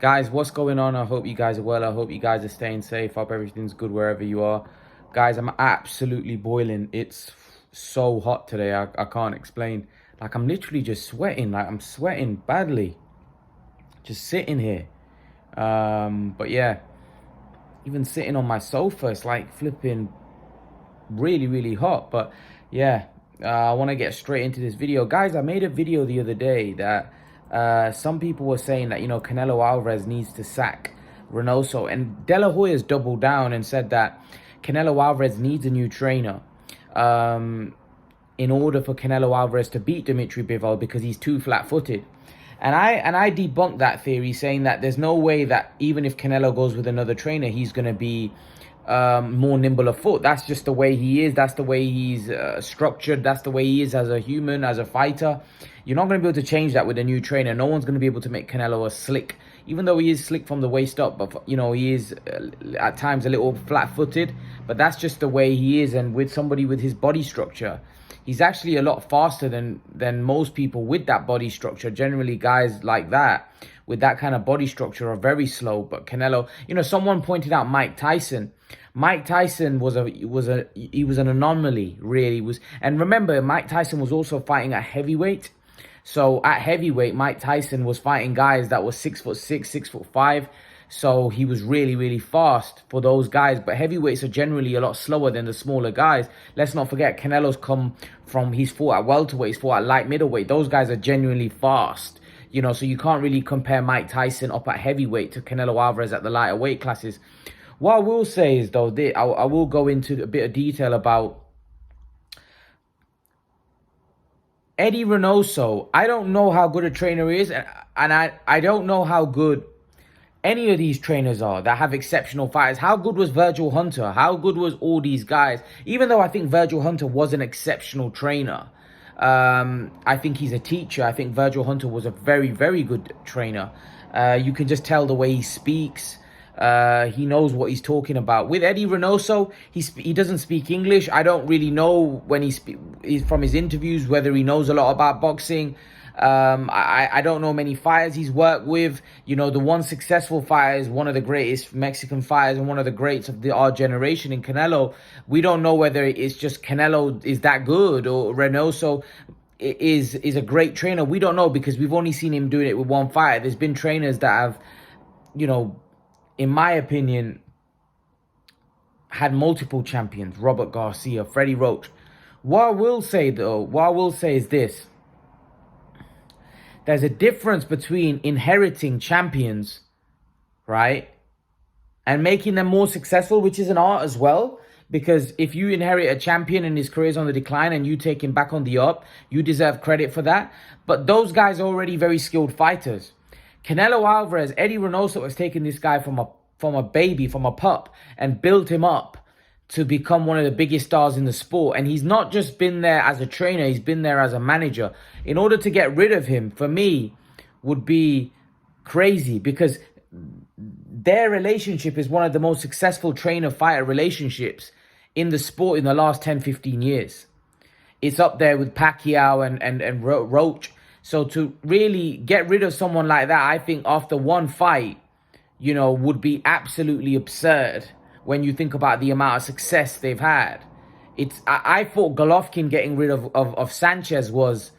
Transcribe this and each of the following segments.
Guys, what's going on? I hope you guys are well. I hope you guys are staying safe. Hope everything's good wherever you are. Guys, I'm absolutely boiling. It's so hot today. I can't explain. Like, I'm literally just sweating. Like, I'm sweating badly. Just sitting here. But yeah, even sitting on my sofa, it's like flipping really, really hot. But yeah, I want to get straight into this video. Guys, I made a video the other day that some people were saying that, Canelo Alvarez needs to sack Reynoso. And De La Hoya's doubled down and said that Canelo Alvarez needs a new trainer in order for Canelo Alvarez to beat Dmitry Bivol because he's too flat-footed. And I debunked that theory, saying that there's no way that even if Canelo goes with another trainer, he's going to be more nimble of foot. That's just the way he is. That's the way he's structured. That's the way he is as a human, as a fighter. You're not going to be able to change that with a new trainer. No one's going to be able to make Canelo a slick, even though he is slick from the waist up. But, he is at times a little flat-footed. But that's just the way he is. And with somebody with his body structure, he's actually a lot faster than most people with that body structure. Generally, guys like that, with that kind of body structure, are very slow. But Canelo, someone pointed out Mike Tyson. Mike Tyson was an anomaly, really was. And remember, Mike Tyson was also fighting at heavyweight. So at heavyweight, Mike Tyson was fighting guys that were 6'6", 6'5". So he was really, really fast for those guys. But heavyweights are generally a lot slower than the smaller guys. Let's not forget, Canelo's he's fought at welterweight, he's fought at light middleweight. Those guys are genuinely fast. So you can't really compare Mike Tyson up at heavyweight to Canelo Alvarez at the lighter weight classes. What I will say is, though, I will go into a bit of detail about Eddie Reynoso. I don't know how good a trainer he is, and I don't know how good any of these trainers are that have exceptional fighters. How good was Virgil Hunter? How good was all these guys? Even though I think Virgil Hunter was an exceptional trainer, I think he's a teacher. I think Virgil Hunter was a very, very good trainer. You can just tell the way he speaks. He knows what he's talking about. With Eddie Reynoso, he doesn't speak English. I don't really know when he's from his interviews whether he knows a lot about boxing. I don't know many fighters he's worked with. The one successful fighter is one of the greatest Mexican fighters and one of the greats of our generation in Canelo. We don't know whether it's just Canelo is that good or Reynoso is a great trainer. We don't know because we've only seen him doing it with one fighter. There's been trainers that have, in my opinion, had multiple champions. Robert Garcia, Freddie Roach. What I will say is this. There's a difference between inheriting champions, right, and making them more successful, which is an art as well. Because if you inherit a champion and his career's on the decline and you take him back on the up, you deserve credit for that. But those guys are already very skilled fighters. Canelo Alvarez, Eddie Reynoso has taken this guy from a baby, from a pup, and built him up to become one of the biggest stars in the sport. And he's not just been there as a trainer, he's been there as a manager. In order to get rid of him, for me, would be crazy, because their relationship is one of the most successful trainer-fighter relationships in the sport in the last 10, 15 years. It's up there with Pacquiao and Roach. So to really get rid of someone like that, I think after one fight, would be absolutely absurd when you think about the amount of success they've had. I thought Golovkin getting rid of Sanchez was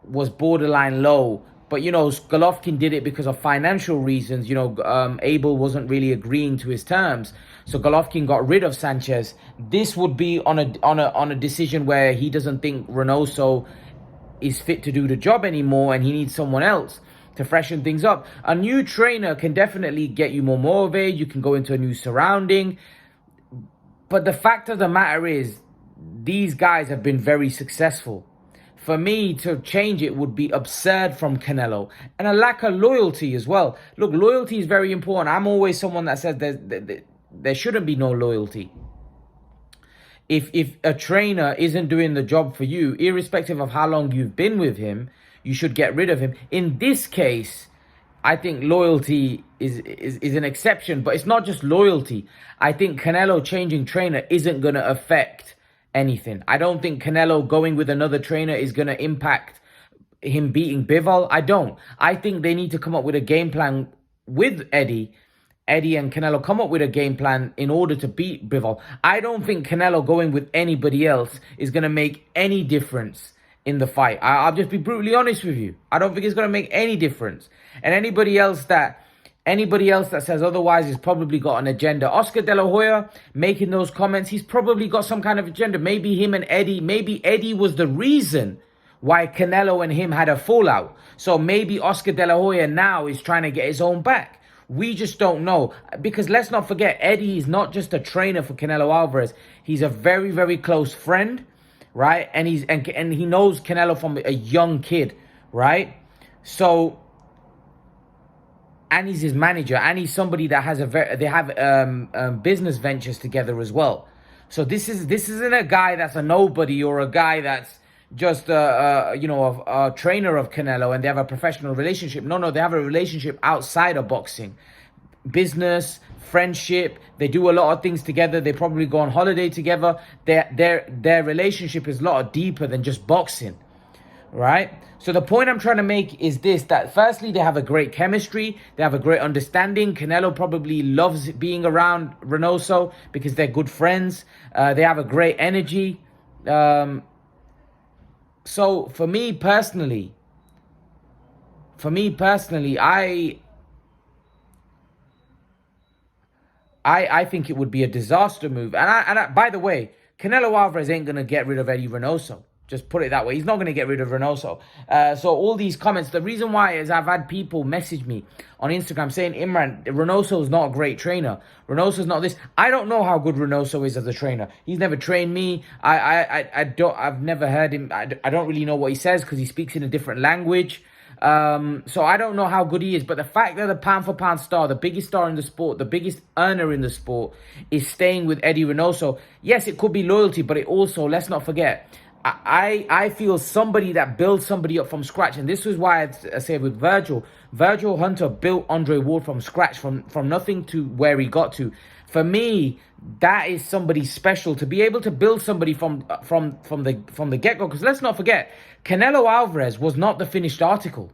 borderline low. But, Golovkin did it because of financial reasons. Abel wasn't really agreeing to his terms. So Golovkin got rid of Sanchez. This would be on a decision where he doesn't think Reynoso is fit to do the job anymore and he needs someone else to freshen things up. A new trainer can definitely get you more motivated. You can go into a new surrounding. But the fact of the matter is, these guys have been very successful. For me to change it would be absurd from Canelo. And a lack of loyalty as well. Look, loyalty is very important. I'm always someone that says there shouldn't be no loyalty. If a trainer isn't doing the job for you, irrespective of how long you've been with him, you should get rid of him. In this case, I think loyalty is an exception, but it's not just loyalty. I think Canelo changing trainer isn't going to affect anything. I don't think Canelo going with another trainer is going to impact him beating Bivol. I don't. I think they need to come up with a game plan with Eddie and Canelo come up with a game plan in order to beat Bivol. I don't think Canelo going with anybody else is going to make any difference in the fight. I'll just be brutally honest with you. I don't think it's going to make any difference. And anybody else that says otherwise has probably got an agenda. Oscar De La Hoya making those comments, he's probably got some kind of agenda. Maybe him and Eddie, maybe Eddie was the reason why Canelo and him had a fallout. So maybe Oscar De La Hoya now is trying to get his own back. We just don't know. Because let's not forget, Eddie is not just a trainer for Canelo Alvarez. He's a very, very close friend, right? And he knows Canelo from a young kid, right? So, and he's his manager, and he's somebody that has they have business ventures together as well. So this isn't a guy that's a nobody or a guy that's just a trainer of Canelo and they have a professional relationship. No, they have a relationship outside of boxing, business, friendship. They do a lot of things together. They probably go on holiday together. Their relationship is a lot deeper than just boxing, right? So the point I'm trying to make is this, that firstly, they have a great chemistry. They have a great understanding. Canelo probably loves being around Reynoso because they're good friends. They have a great energy. So for me personally, I think it would be a disaster move. And by the way, Canelo Alvarez ain't going to get rid of Eddie Reynoso. Just put it that way. He's not going to get rid of Reynoso. So all these comments, the reason why is I've had people message me on Instagram saying, Imran, Reynoso's not a great trainer. Reynoso's not this. I don't know how good Reynoso is as a trainer. He's never trained me. I've never heard him. I don't really know what he says because he speaks in a different language. So I don't know how good he is, but the fact that the pound for pound star, the biggest star in the sport, the biggest earner in the sport is staying with Eddie Reynoso. Yes, it could be loyalty, but it also, let's not forget, I feel somebody that builds somebody up from scratch. And this is why I say with Virgil Hunter built Andre Ward from scratch, from nothing to where he got to. For me, that is somebody special to be able to build somebody from the get-go. Because let's not forget, Canelo Alvarez was not the finished article.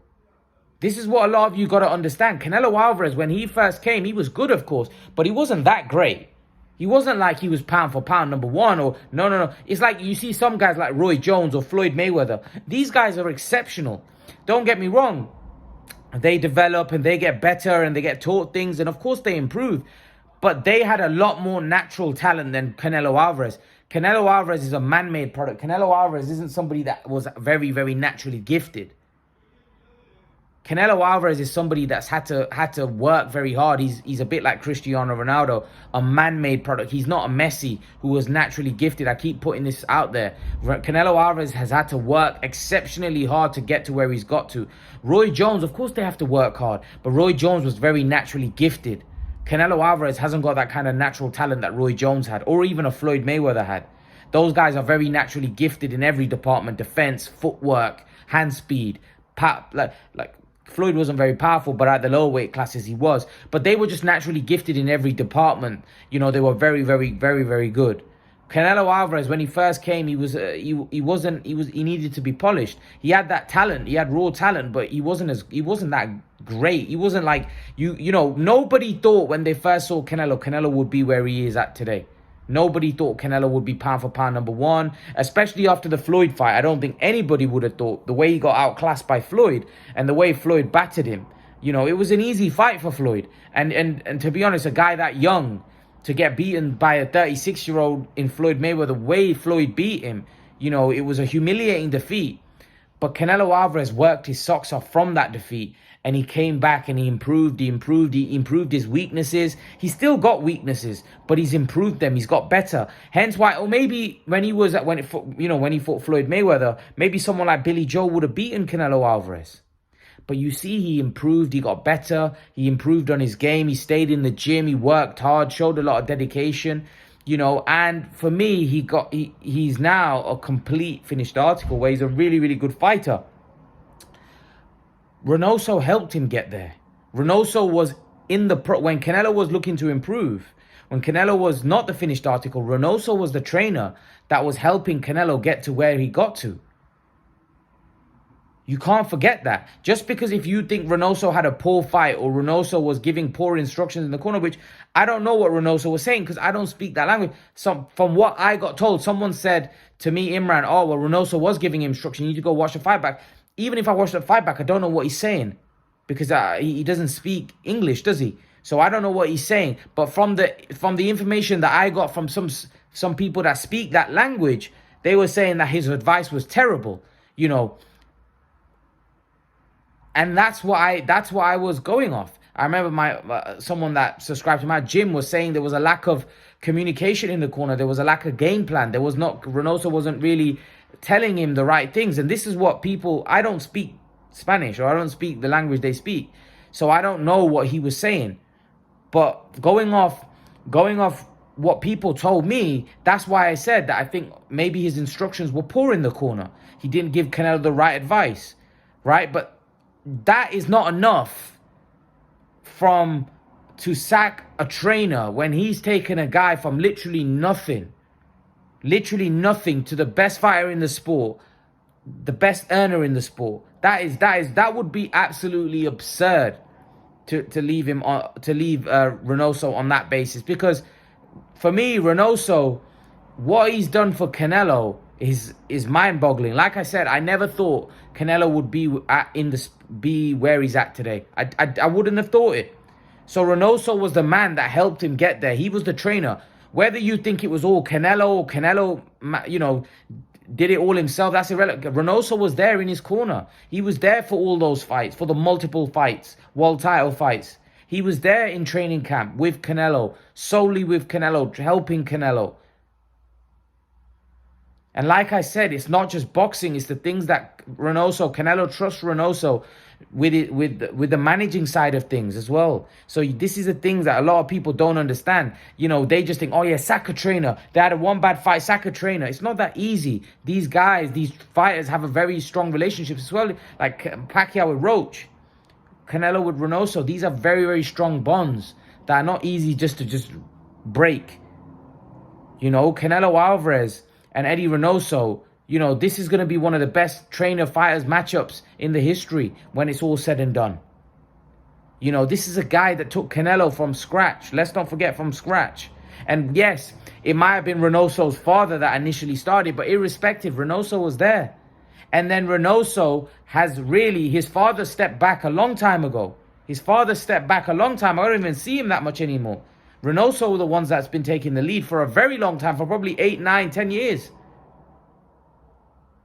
This is what a lot of you got to understand. Canelo Alvarez, when he first came, he was good, of course, but he wasn't that great. He wasn't like he was pound for pound number one or no. It's like you see some guys like Roy Jones or Floyd Mayweather. These guys are exceptional. Don't get me wrong. They develop and they get better and they get taught things and of course they improve. But they had a lot more natural talent than Canelo Alvarez. Canelo Alvarez is a man-made product. Canelo Alvarez isn't somebody that was very, very naturally gifted. Canelo Alvarez is somebody that's had to work very hard. He's a bit like Cristiano Ronaldo, a man-made product. He's not a Messi who was naturally gifted. I keep putting this out there. Canelo Alvarez has had to work exceptionally hard to get to where he's got to. Roy Jones, of course they have to work hard, but Roy Jones was very naturally gifted. Canelo Alvarez hasn't got that kind of natural talent that Roy Jones had, or even a Floyd Mayweather had. Those guys are very naturally gifted in every department: defense, footwork, hand speed, like Floyd wasn't very powerful, but at the lower weight classes he was. But they were just naturally gifted in every department. You know, they were very, very, very, very good. Canelo Alvarez, when he first came, he needed to be polished. He had that talent, he had raw talent, but he wasn't that great. He wasn't like you know. Nobody thought when they first saw Canelo would be where he is at today. Nobody thought Canelo would be pound for pound number one, especially after the Floyd fight. I don't think anybody would have thought, the way he got outclassed by Floyd and the way Floyd battered him. You know, it was an easy fight for Floyd. And to be honest, a guy that young to get beaten by a 36-year-old in Floyd Mayweather, the way Floyd beat him, you know, it was a humiliating defeat. But Canelo Alvarez worked his socks off from that defeat. And he came back and he improved his weaknesses. He still got weaknesses, but he's improved them. He's got better. Hence why, or maybe when he fought Floyd Mayweather, maybe someone like Billy Joe would have beaten Canelo Alvarez. But you see, he improved, he got better, he improved on his game, he stayed in the gym, he worked hard, showed a lot of dedication, you know. And for me, he's now a complete finished article where he's a really, really good fighter. Reynoso helped him get there. Reynoso was when Canelo was looking to improve. When Canelo was not the finished article, Reynoso was the trainer that was helping Canelo get to where he got to. You can't forget that. Just because if you think Reynoso had a poor fight or Reynoso was giving poor instructions in the corner, which I don't know what Reynoso was saying because I don't speak that language. From what I got told, someone said to me, Imran, oh, well, Reynoso was giving instruction. You need to go watch the fight back. Even if I watch the fight back, I don't know what he's saying because he doesn't speak English, does he? So I don't know what he's saying. But from the information that I got from some people that speak that language, they were saying that his advice was terrible, you know. And that's what I was going off. I remember someone that subscribed to my gym was saying there was a lack of communication in the corner. There was a lack of game plan. Reynoso wasn't really telling him the right things. And this is what I don't speak Spanish, or I don't speak the language they speak. So I don't know what he was saying. But going off what people told me, that's why I said that I think maybe his instructions were poor in the corner. He didn't give Canelo the right advice, right? But that is not enough to sack a trainer when he's taken a guy from literally nothing to the best fighter in the sport, the best earner in the sport. That would be absolutely absurd to leave Reynoso on that basis, because for me, Reynoso, what he's done for Canelo is mind-boggling. Like I said, I never thought Canelo would be where he's at today. I wouldn't have thought it. So Reynoso was the man that helped him get there. He was the trainer. Whether you think it was all Canelo, you know, did it all himself, that's irrelevant. Reynoso was there in his corner. He was there for all those fights, for the multiple fights, world title fights. He was there in training camp with Canelo, solely with Canelo, helping Canelo. And like I said, it's not just boxing, it's the things that Canelo trusts Reynoso with the managing side of things as well. So this is the things that a lot of people don't understand. You know, they just think, oh yeah, sack a trainer. They had one bad fight, sack a trainer. It's not that easy. These fighters have a very strong relationship as well. Like Pacquiao with Roach, Canelo with Reynoso. These are very, very strong bonds that are not easy just to break. You know, Canelo Alvarez and Eddie Reynoso, you know, this is going to be one of the best trainer-fighters matchups in the history when it's all said and done. You know, this is a guy that took Canelo from scratch. Let's not forget, from scratch. And yes, it might have been Reynoso's father that initially started, but irrespective, Reynoso was there. And then Reynoso his father stepped back a long time ago. I don't even see him that much anymore. Reynoso were the ones that's been taking the lead for a very long time, for probably 8, 9, 10 years.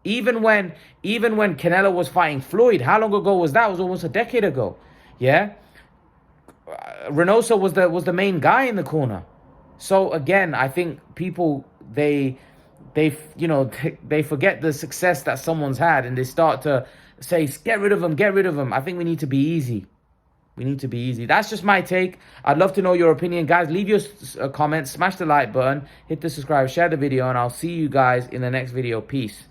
Even when Canelo was fighting Floyd, how long ago was that? It was almost a decade ago. Yeah? Reynoso was the main guy in the corner. So again, I think people they forget the success that someone's had, and they start to say, get rid of him. I think we need to be easy. That's just my take. I'd love to know your opinion. Guys, leave your comments, smash the like button, hit the subscribe, share the video, and I'll see you guys in the next video. Peace.